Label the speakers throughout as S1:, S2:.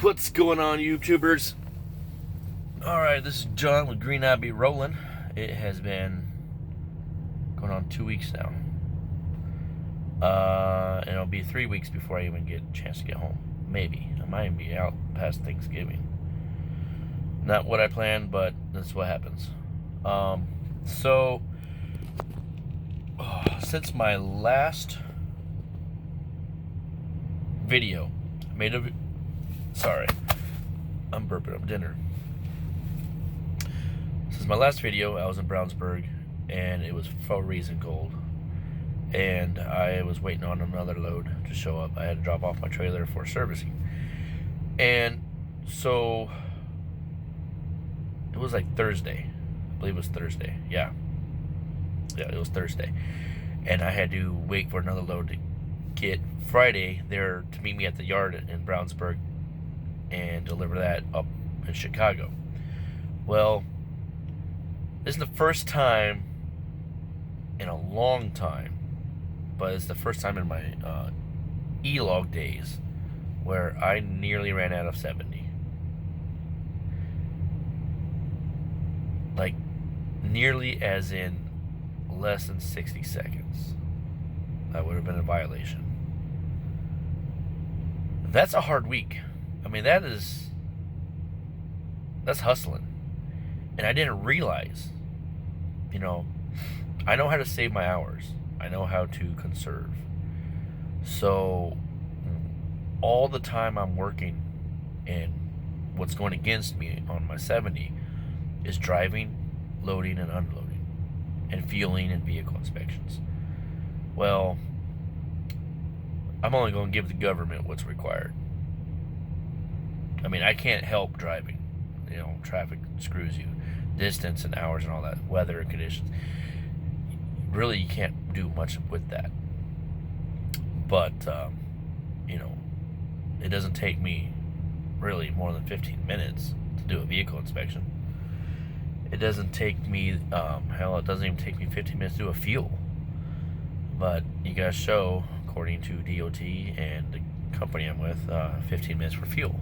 S1: What's going on, YouTubers? Alright, this is John with Green Abbey Rolling. It has been going on 2 weeks now. And it'll be 3 weeks before I even get a chance to get home. Maybe. I might even be out past Thanksgiving. Not what I planned, but that's what happens. Since my last video, sorry, I'm burping up dinner. Since my last video, I was in Brownsburg, and it was freezing cold, and I was waiting on another load to show up. I had to drop off my trailer for servicing, and so it was like Thursday. I believe it was Thursday. Yeah, it was Thursday, and I had to wait for another load to get Friday there to meet me at the yard in Brownsburg and deliver that up in Chicago. Well, this is the first time in a long time, but it's the first time in my E-log days where I nearly ran out of 70. Like, nearly as in less than 60 seconds. That would have been a violation. That's a hard week. I mean, that's hustling. And I didn't realize, I know how to save my hours. I know how to conserve. So all the time I'm working, and what's going against me on my 70 is driving, loading and unloading, and fueling and vehicle inspections. Well, I'm only going to give the government what's required. I mean, I can't help driving. Traffic screws you. Distance and hours and all that. Weather and conditions. Really, you can't do much with that. But, it doesn't take me really more than 15 minutes to do a vehicle inspection. It doesn't take me, it doesn't even take me 15 minutes to do a fuel. But you gotta show, according to DOT and the company I'm with, 15 minutes for fuel.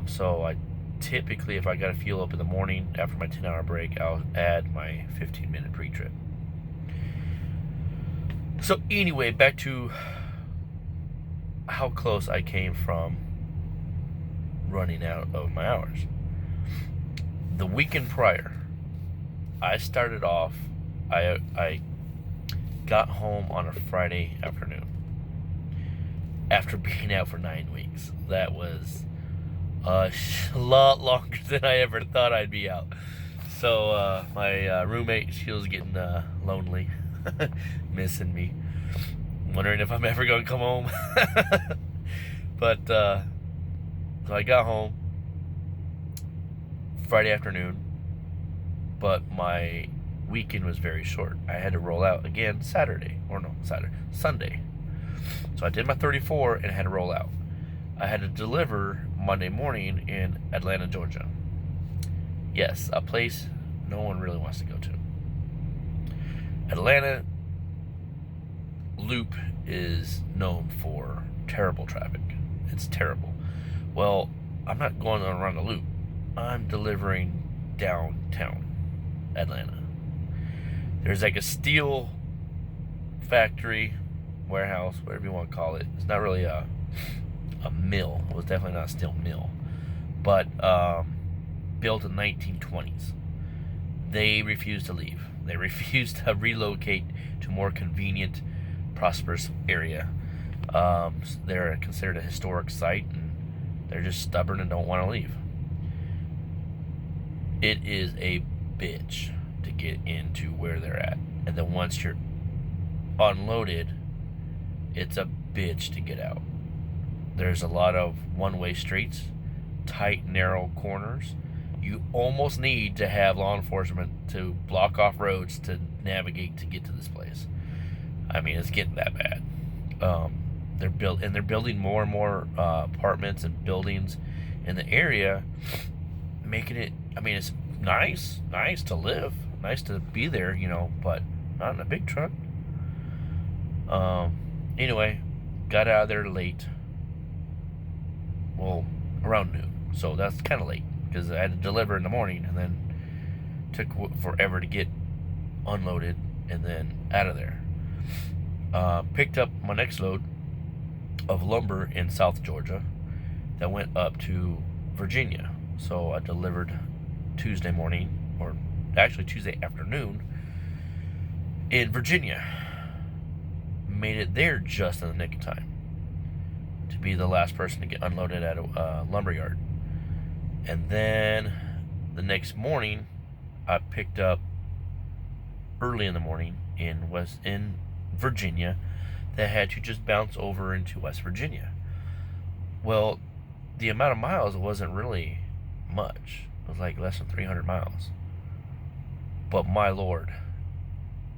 S1: So I typically, if I gotta fuel up in the morning after my 10-hour break, I'll add my 15-minute pre-trip. So anyway, back to how close I came from running out of my hours. The weekend prior, I started off, I got home on a Friday afternoon after being out for 9 weeks. That was a lot longer than I ever thought I'd be out. So my roommate, she was getting lonely, missing me, wondering if I'm ever going to come home. But so I got home Friday afternoon, but my weekend was very short. I had to roll out again Sunday. So I did my 34 and had to roll out. I had to deliver Monday morning in Atlanta, Georgia. Yes, a place no one really wants to go to. Atlanta Loop is known for terrible traffic. It's terrible. Well, I'm not going around the loop. I'm delivering downtown Atlanta. There's like a steel factory, warehouse, whatever you want to call it. It's not really a mill. It was definitely not a steel mill, but built in the 1920s. They refused to leave. They refused to relocate to a more convenient, prosperous area. They're considered a historic site, and they're just stubborn and don't want to leave. It is a bitch to get into where they're at, and then once you're unloaded, it's a bitch to get out. There's a lot of one-way streets, tight, narrow corners. You almost need to have law enforcement to block off roads to navigate to get to this place. I mean, it's getting that bad. They're building more and more apartments and buildings in the area, making it. I mean, it's nice to live, nice to be there, but not in a big truck. Anyway, got out of there late. Well, around noon. So that's kind of late because I had to deliver in the morning and then took forever to get unloaded and then out of there. Picked up my next load of lumber in South Georgia that went up to Virginia. So I delivered Tuesday morning, or actually Tuesday afternoon, in Virginia. Made it there just in the nick of time to be the last person to get unloaded at a lumber yard. And then the next morning, I picked up early in the morning in Virginia that had to just bounce over into West Virginia. Well, the amount of miles wasn't really much. It was like less than 300 miles. But my lord,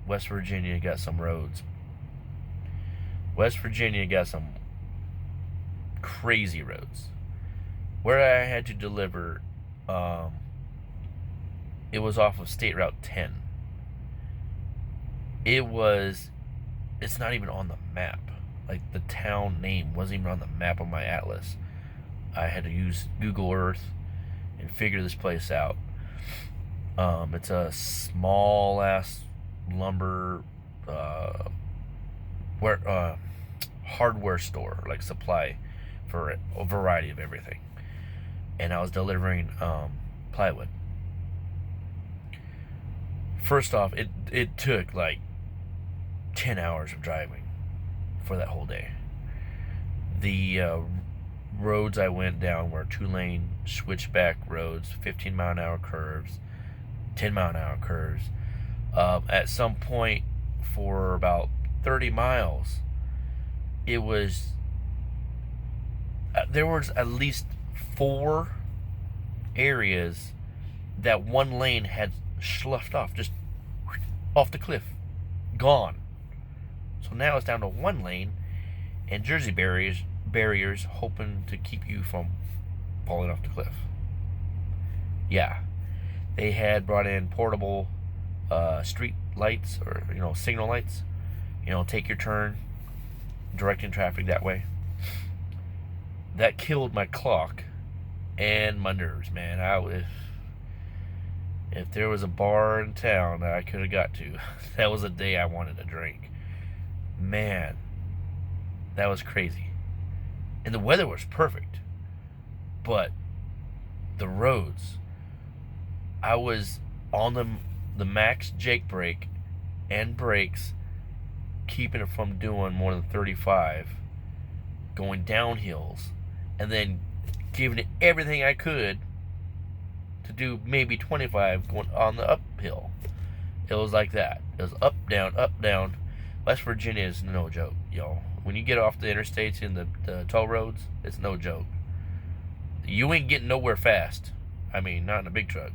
S1: West Virginia got some roads. West Virginia got some crazy roads. Where I had to deliver, it was off of State Route 10. It's not even on the map. Like, the town name wasn't even on the map on my atlas. I had to use Google Earth and figure this place out. It's a small ass lumber hardware store, like supply for a variety of everything. And I was delivering plywood. First off, it took like 10 hours of driving for that whole day. The roads I went down were 2-lane switchback roads, 15-mile-an-hour curves, 10-mile-an-hour curves. At some point, for about 30 miles, there was at least 4 areas that one lane had sloughed off, just off the cliff, gone. So now it's down to 1 lane and Jersey barriers hoping to keep you from falling off the cliff. Yeah, they had brought in portable street lights, or signal lights. Take your turn, directing traffic that way. That killed my clock and my nerves, man. If there was a bar in town that I could have got to, that was a day I wanted a drink. Man, that was crazy. And the weather was perfect. But the roads, I was on the max Jake brake and brakes, keeping it from doing more than 35, going down hills, and then giving it everything I could to do maybe 25 going on the uphill. It was like that. It was up, down, up, down. West Virginia is no joke, y'all. When you get off the interstates and the toll roads, it's no joke. You ain't getting nowhere fast. I mean, not in a big truck.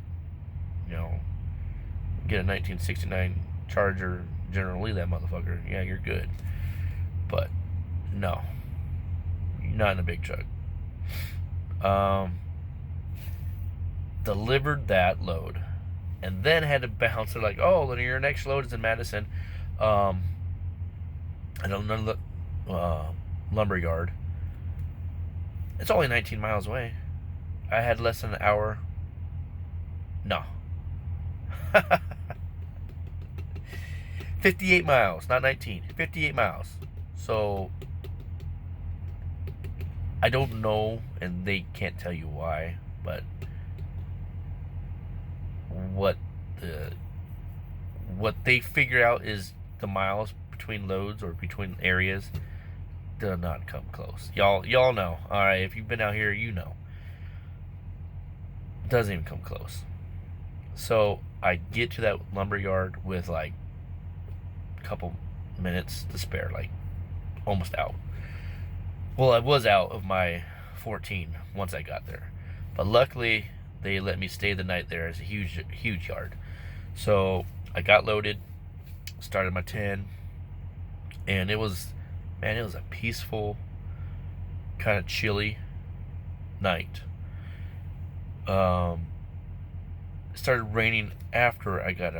S1: Get a 1969 Charger, General Lee, that motherfucker. Yeah, you're good. But no, not in a big truck. Delivered that load, and then had to bounce it like, oh, then your next load is in Madison. I don't know the lumber yard. It's only 19 miles away. I had less than an hour. No. 58 miles, not 19. 58 miles. So I don't know, and they can't tell you why, but what they figure out is the miles between loads or between areas do not come close. Y'all know. All right, if you've been out here, you know. It doesn't even come close. So I get to that lumber yard with like a couple minutes to spare, like almost out. Well, I was out of my 14 once I got there, but luckily they let me stay the night there. It's a huge yard. So I got loaded, started my 10, and it was a peaceful, kind of chilly night. It started raining after I got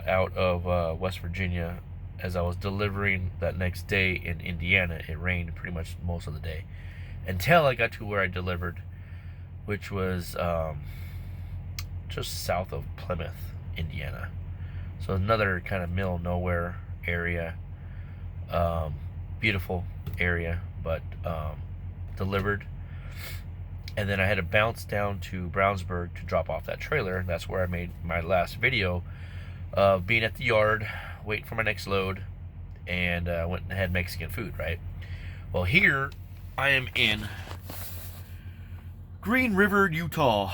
S1: out of West Virginia. As I was delivering that next day in Indiana, it rained pretty much most of the day. until I got to where I delivered, which was just south of Plymouth, Indiana. So another kind of middle of nowhere area. Beautiful area, but delivered. And then I had to bounce down to Brownsburg to drop off that trailer. That's where I made my last video of being at the yard, waiting for my next load, and went and had Mexican food, right? Well, here I am in Green River, Utah.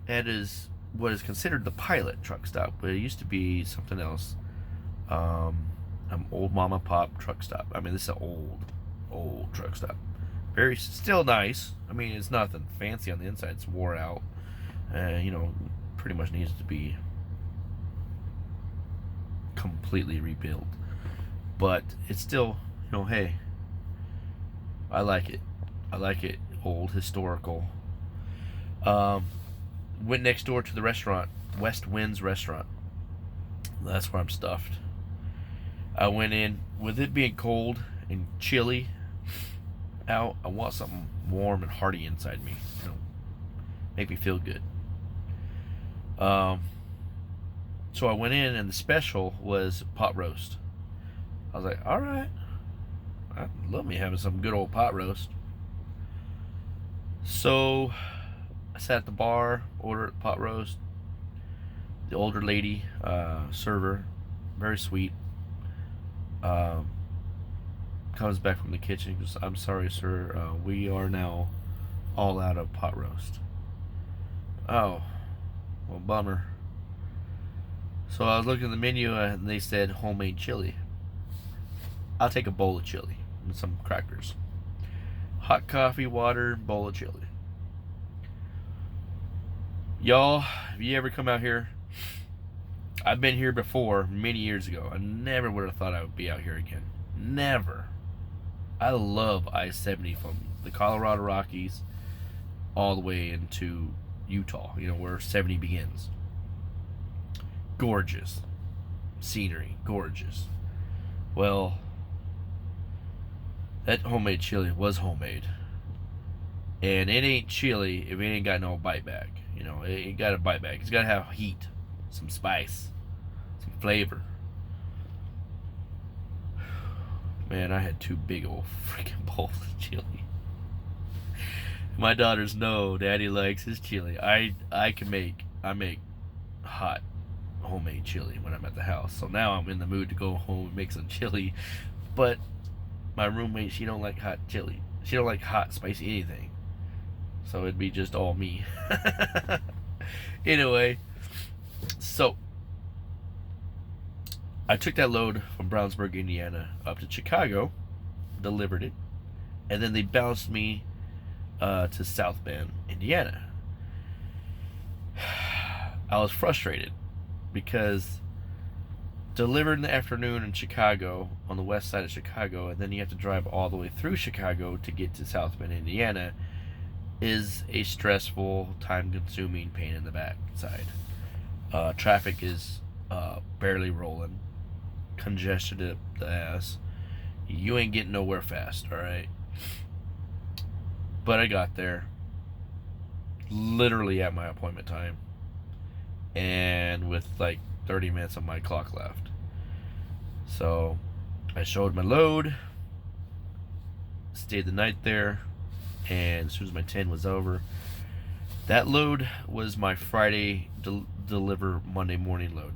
S1: That is what is considered the pilot truck stop, but it used to be something else. An old mama pop truck stop. I mean, this is an old truck stop. Very still nice. I mean, it's nothing fancy on the inside. It's wore out. You know, pretty much needs to be completely rebuilt. But it's still, you know, hey, I like it. I like it. Old, historical. Went next door to the restaurant, West Winds Restaurant. That's where I'm stuffed. I went in, with it being cold and chilly out, I want something warm and hearty inside me, you know, make me feel good. So I went in, and the special was pot roast. I was like, all right, I love me having some good old pot roast. So I sat at the bar, ordered pot roast. The older lady, server, very sweet, comes back from the kitchen. Goes, I'm sorry, sir, we are now all out of pot roast. Oh, well, bummer. So I was looking at the menu, and they said homemade chili. I'll take a bowl of chili and some crackers. Hot coffee, water, bowl of chili. Y'all, if you ever come out here, I've been here before many years ago. I never would have thought I would be out here again. Never. I love I-70 from the Colorado Rockies all the way into Utah, you know, where 70 begins. Gorgeous scenery, gorgeous. Well, that homemade chili was homemade, and it ain't chili if it ain't got no bite back. You know, it got a bite back. It's got to have heat, some spice, some flavor. Man, I had two big old freaking bowls of chili. My daughters know Daddy likes his chili. I make hot homemade chili when I'm at the house. So now I'm in the mood to go home and make some chili. But my roommate, she don't like hot chili. She don't like hot, spicy anything. So it'd be just all me. Anyway, so I took that load from Brownsburg, Indiana, up to Chicago, delivered it, and then they bounced me to South Bend, Indiana. I was frustrated because delivered in the afternoon in Chicago, on the west side of Chicago, and then you have to drive all the way through Chicago to get to South Bend, Indiana, is a stressful, time-consuming pain in the backside. Traffic is barely rolling, congested up the ass. You ain't getting nowhere fast, alright? But I got there literally at my appointment time, and with like 30 minutes of my clock left. So I showed my load, stayed the night there, and as soon as my 10 was over, that load was my Friday deliver Monday morning load.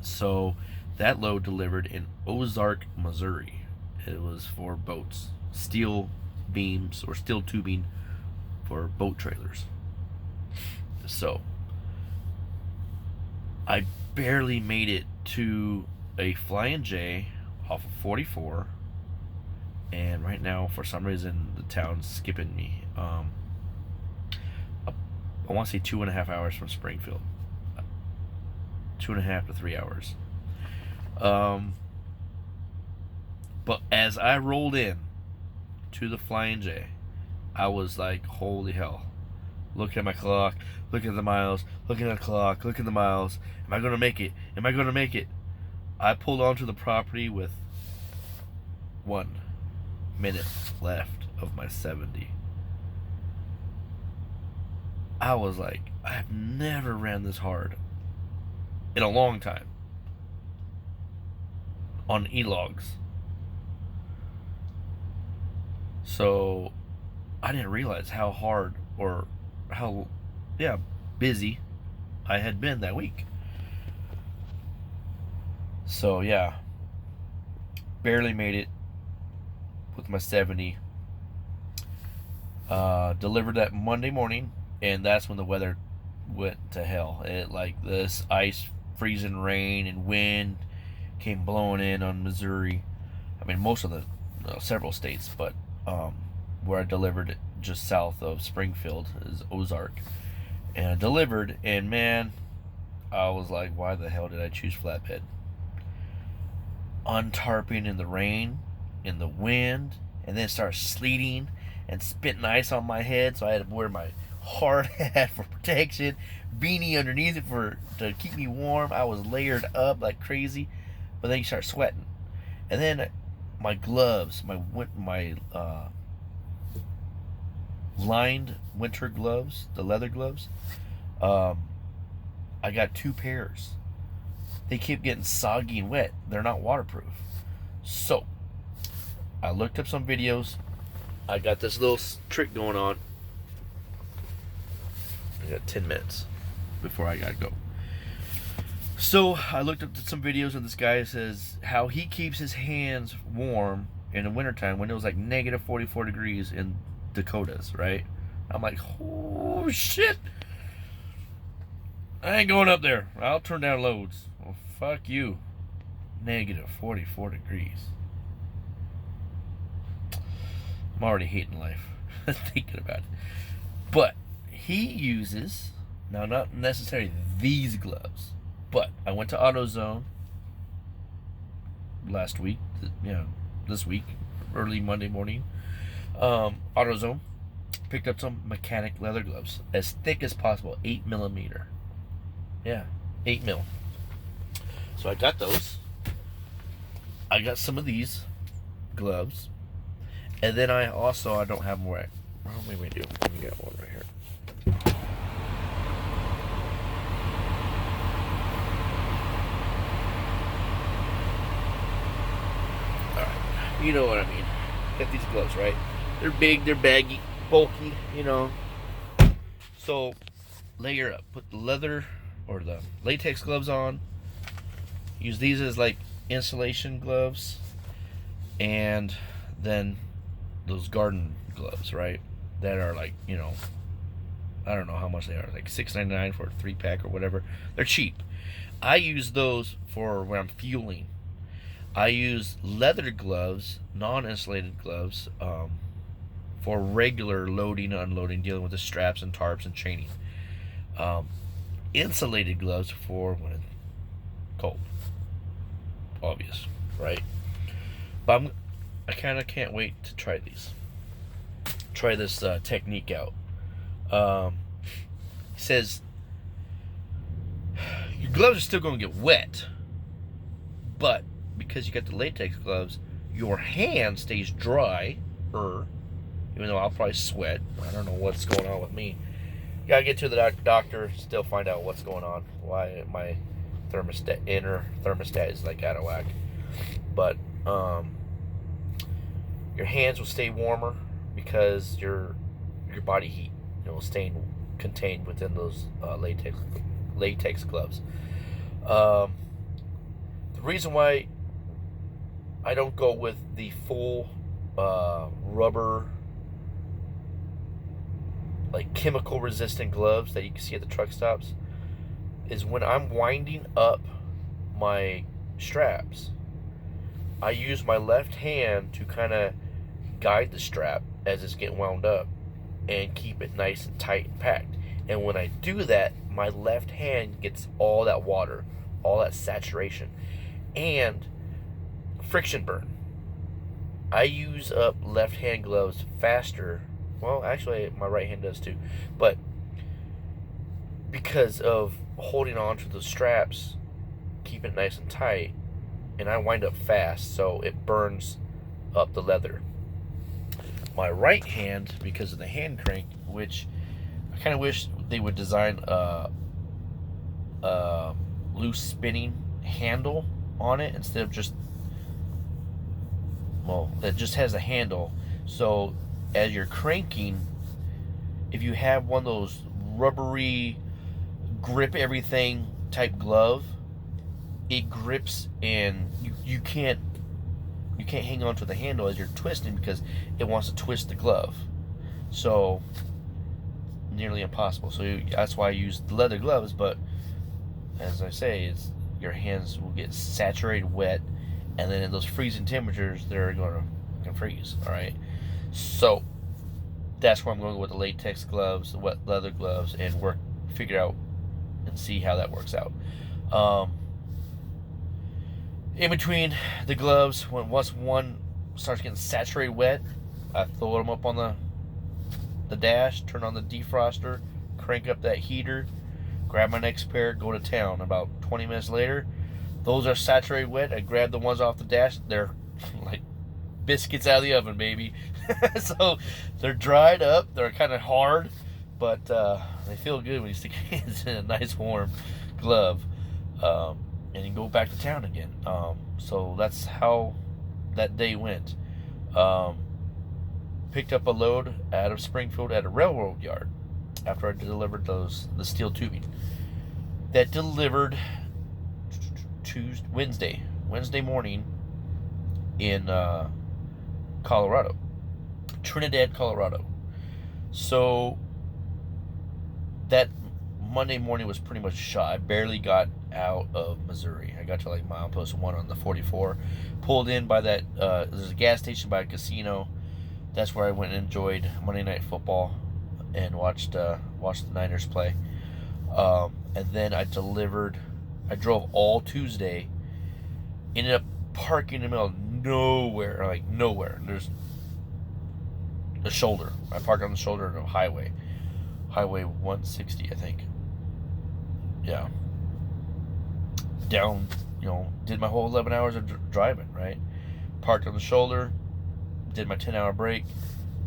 S1: So that load delivered in Ozark, Missouri. It was for boats, steel beams or steel tubing for boat trailers. So I barely made it to a Flying J off of 44, and right now for some reason the town's skipping me. I want to say 2.5 hours from Springfield. 2.5 to 3 hours. But as I rolled in to the Flying J, I was like, holy hell. Look at my clock, look at the miles, look at the clock, look at the miles. Am I going to make it? Am I going to make it? I pulled onto the property with 1 minute left of my 70. I was like, I've never ran this hard in a long time on e-logs. So I didn't realize how hard or how, busy I had been that week. So yeah, barely made it with my 70. Delivered that Monday morning, and that's when the weather went to hell. It like this ice, freezing rain, and wind came blowing in on Missouri. I mean, most of the several states, but where I delivered it just south of Springfield is Ozark, and I delivered, and man, I was like, why the hell did I choose flatbed? Untarping in the rain, in the wind, and then it started sleeting and spitting ice on my head, so I had to wear my hard hat for protection, beanie underneath it to keep me warm. I was layered up like crazy, but then you start sweating, and then my gloves, my lined winter gloves, the leather gloves, I got 2 pairs. They keep getting soggy and wet. They're not waterproof. So I looked up some videos. I got this little trick going on. I got 10 minutes before I gotta go. So I looked up some videos, and this guy says how he keeps his hands warm in the wintertime when it was like negative 44 degrees in Dakotas, right? I'm like, oh shit, I ain't going up there. I'll turn down loads. Well, fuck you. Negative 44 degrees. I'm already hating life thinking about it. But he uses, now not necessarily these gloves, but I went to AutoZone last week, this week, early Monday morning. AutoZone, picked up some mechanic leather gloves, as thick as possible, 8 millimeter. Yeah, 8 mil. So I got those. I got some of these gloves, and then I don't have more. Well, maybe I do. Let me get one right here. All right, you know what I mean. Get these gloves, right? They're big, they're baggy, bulky, So layer up. Put the leather or the latex gloves on. Use these as like insulation gloves, and then those garden gloves, right? That are like, I don't know how much they are, like $6.99 for a 3-pack or whatever. They're cheap. I use those for when I'm fueling. I use leather gloves, non-insulated gloves, for regular loading, unloading, dealing with the straps and tarps and chaining. Insulated gloves for when it's cold. Obvious, right? But I kind of can't wait to try these. Try this technique out. He says your gloves are still going to get wet, but because you got the latex gloves, your hand stays dry, even though I'll probably sweat. I don't know what's going on with me. Gotta get to the doctor, still find out what's going on, why my inner thermostat is like out of whack. But your hands will stay warmer because your body heat will stay contained within those latex gloves. The reason why I don't go with the full rubber, like chemical resistant gloves that you can see at the truck stops is when I'm winding up my straps, I use my left hand to kind of guide the strap as it's getting wound up and keep it nice and tight and packed. And when I do that, my left hand gets all that water, all that saturation, and friction burn. I use up left hand gloves faster. Well, actually, my right hand does too. But because of holding on to the straps, keeping it nice and tight, and I wind up fast, so it burns up the leather. my right hand, because of the hand crank, which I kind of wish they would design a loose spinning handle on it instead of just, well, it just has a handle. So as you're cranking, if you have one of those rubbery grip everything type glove, it grips and you can't hang on to the handle as you're twisting because it wants to twist the glove. So nearly impossible. So that's why I use leather gloves. But as I say, it's your hands will get saturated wet, and then in those freezing temperatures, they're going to freeze. All right. So that's where I'm going with the latex gloves, the wet leather gloves, and figure out and see how that works out. In between the gloves, once one starts getting saturated wet, I throw them up on the dash, turn on the defroster, crank up that heater, grab my next pair, go to town. About 20 minutes later, those are saturated wet. I grab the ones off the dash. They're like biscuits out of the oven, baby. So they're dried up. They're kind of hard, but they feel good when you stick your hands in a nice warm glove. And you go back to town again. So that's how that day went. Picked up a load out of Springfield at a railroad yard after I delivered the steel tubing. That delivered Wednesday morning in Colorado, Trinidad, Colorado. So that Monday morning was pretty much shot. I barely got out of Missouri. I got to like milepost 1 on the 44. Pulled in by that, there's a gas station by a casino. That's where I went and enjoyed Monday Night Football and watched the Niners play. And then I drove all Tuesday. Ended up parking in the middle of nowhere, like nowhere. There's a shoulder. I parked on the shoulder of a Highway 160, I think. Yeah. Down, did my whole 11 hours of driving, right? Parked on the shoulder, did my 10-hour break,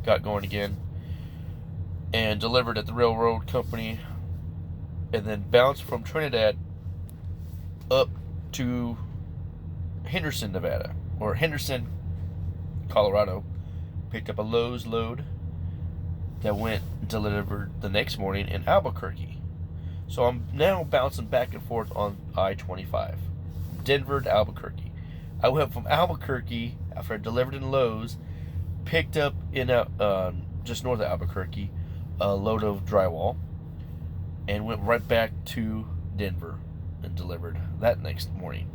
S1: got going again, and delivered at the railroad company, and then bounced from Trinidad up to Henderson, Nevada, or Henderson, Colorado. Picked up a Lowe's load that went and delivered the next morning in Albuquerque. So I'm now bouncing back and forth on I-25, Denver to Albuquerque. I went from Albuquerque after I delivered in Lowe's, picked up in just north of Albuquerque a load of drywall, and went right back to Denver and delivered that next morning.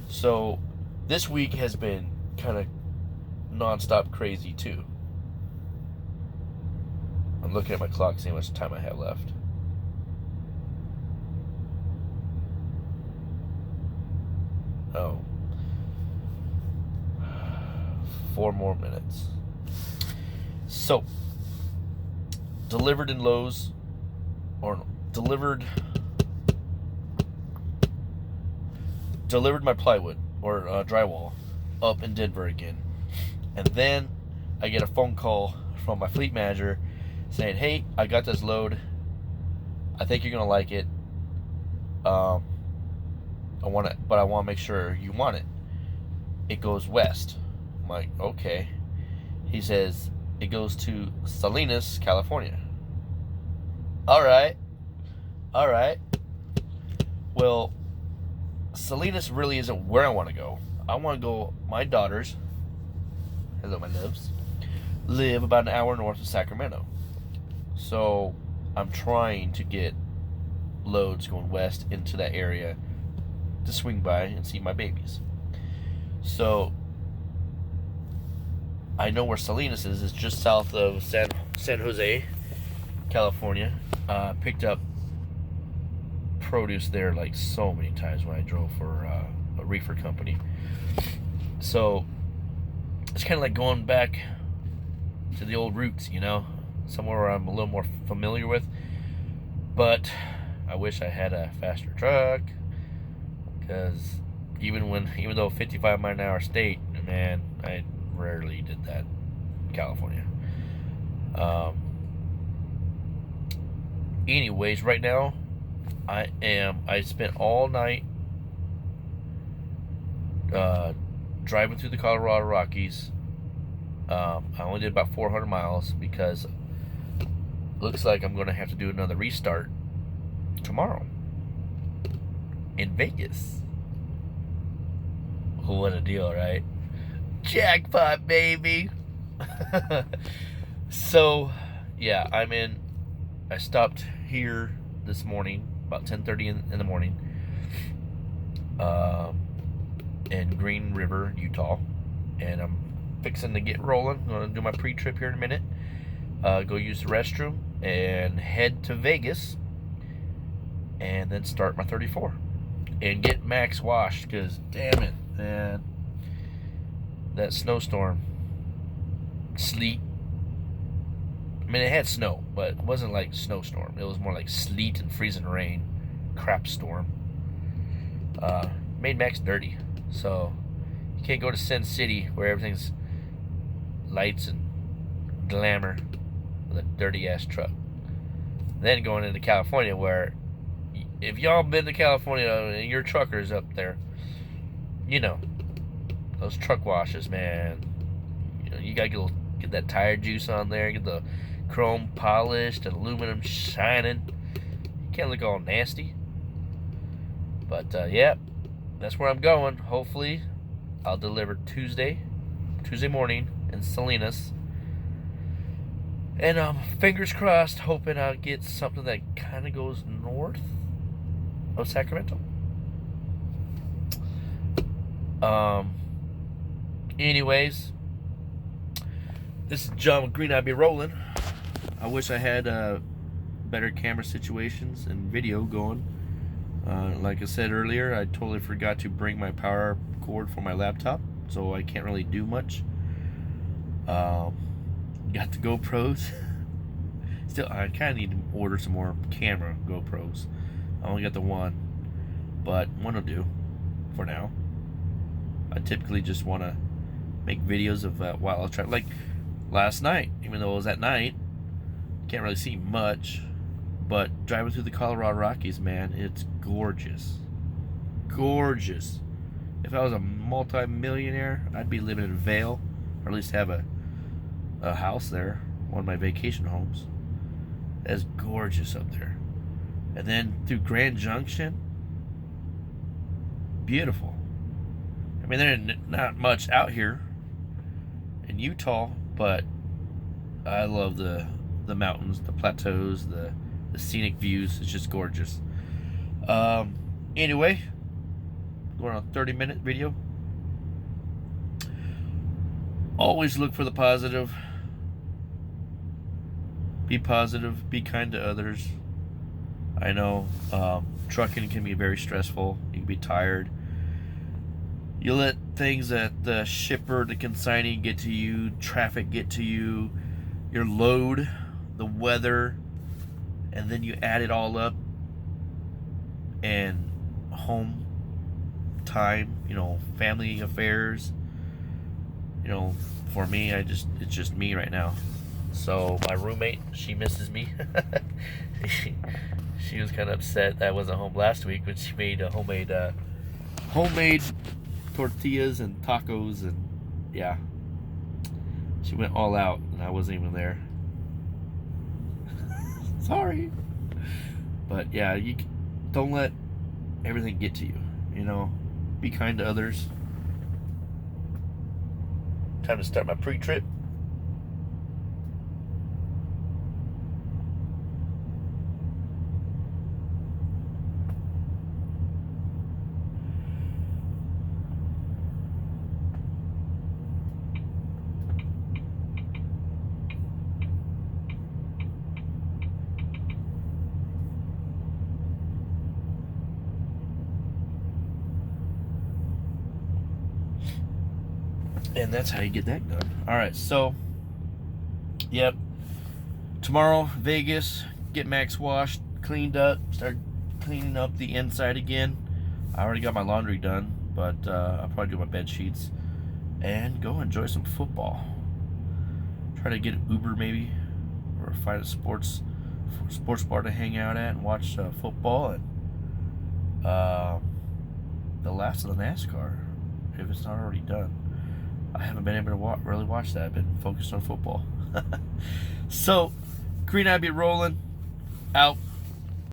S1: So this week has been kind of non-stop crazy too. I'm looking at my clock, seeing how much time I have left. Oh. 4 more minutes. So, delivered in Lowe's, or delivered my plywood, or drywall, up in Denver again. And then I get a phone call from my fleet manager saying, hey, I got this load. I think you're going to like it. I want to make sure you want it. It goes west. I'm like, okay. He says, it goes to Salinas, California. All right. Well, Salinas really isn't where I want to go. I want to go, my daughters, hello my loves, live about an hour north of Sacramento. So I'm trying to get loads going west into that area to swing by and see my babies. So I know where Salinas is. It's just south of San Jose, California. Picked up produce there like so many times when I drove for a reefer company. So it's kind of like going back to the old roots, somewhere where I'm a little more familiar with. But I wish I had a faster truck, because even though 55 mile an hour state, man, I rarely did that in California. Um, anyways, right now I spent all night driving through the Colorado Rockies. I only did about 400 miles because it looks like I'm going to have to do another restart tomorrow in Vegas. What a deal, right? Jackpot, baby. So, yeah, I stopped here this morning, about 10:30 in the morning, in Green River, Utah. And I'm fixing to get rolling. I'm going to do my pre-trip here in a minute. Go use the restroom and head to Vegas. And then start my 34. And get max washed, because damn it, man. That snowstorm. Sleet. I mean, it had snow, but it wasn't like snowstorm. It was more like sleet and freezing rain. Crap storm. Made Max dirty. So, you can't go to Sin City where everything's lights and glamour with a dirty ass truck. Then going into California, where if y'all been to California and your truckers up there, you know, those truck washes, man. You know, you gotta get that tire juice on there, get the chrome polished, aluminum shining. You can't look all nasty. But yeah, that's where I'm going. Hopefully, I'll deliver Tuesday morning in Salinas. And fingers crossed, hoping I'll get something that kind of goes north of Sacramento. Anyways, this is John with Green Eye Be Rolling. I wish I had better camera situations and video going. Like I said earlier, I totally forgot to bring my power cord for my laptop, so I can't really do much. Got the GoPros. Still, I kind of need to order some more camera GoPros. I only got the one, but one will do for now. I typically just want to make videos of while I was trying. Like last night, even though it was at night, can't really see much. But driving through the Colorado Rockies, man, it's gorgeous. Gorgeous. If I was a multi-millionaire, I'd be living in Vail, or at least have a house there, one of my vacation homes. That's gorgeous up there. And then through Grand Junction, beautiful. I mean, there's not much out here in Utah, but I love the mountains, the plateaus, the scenic views. It's just gorgeous. Anyway, going on a 30-minute video. Always look for the positive. Be positive. Be kind to others. I know trucking can be very stressful. You can be tired. You let things that the shipper, the consignee get to you, traffic get to you, your load, the weather, and then you add it all up, and home time, family affairs. For me, it's just me right now. So my roommate, she misses me. She was kind of upset that I wasn't home last week, but she made a homemade tortillas and tacos, and yeah, she went all out, and I wasn't even there. Sorry, but yeah, you don't let everything get to you. Be kind to others. Time to start my pre-trip. And that's how you get that done. Alright, so, yep. Tomorrow, Vegas, get Max washed, cleaned up, start cleaning up the inside again. I already got my laundry done, but I'll probably do my bed sheets. And go enjoy some football. Try to get an Uber maybe. or find a sports bar to hang out at and watch football and the last of the NASCAR, if it's not already done. I haven't been able to really watch that. I've been focused on football. So, Green Eye be rolling. Out.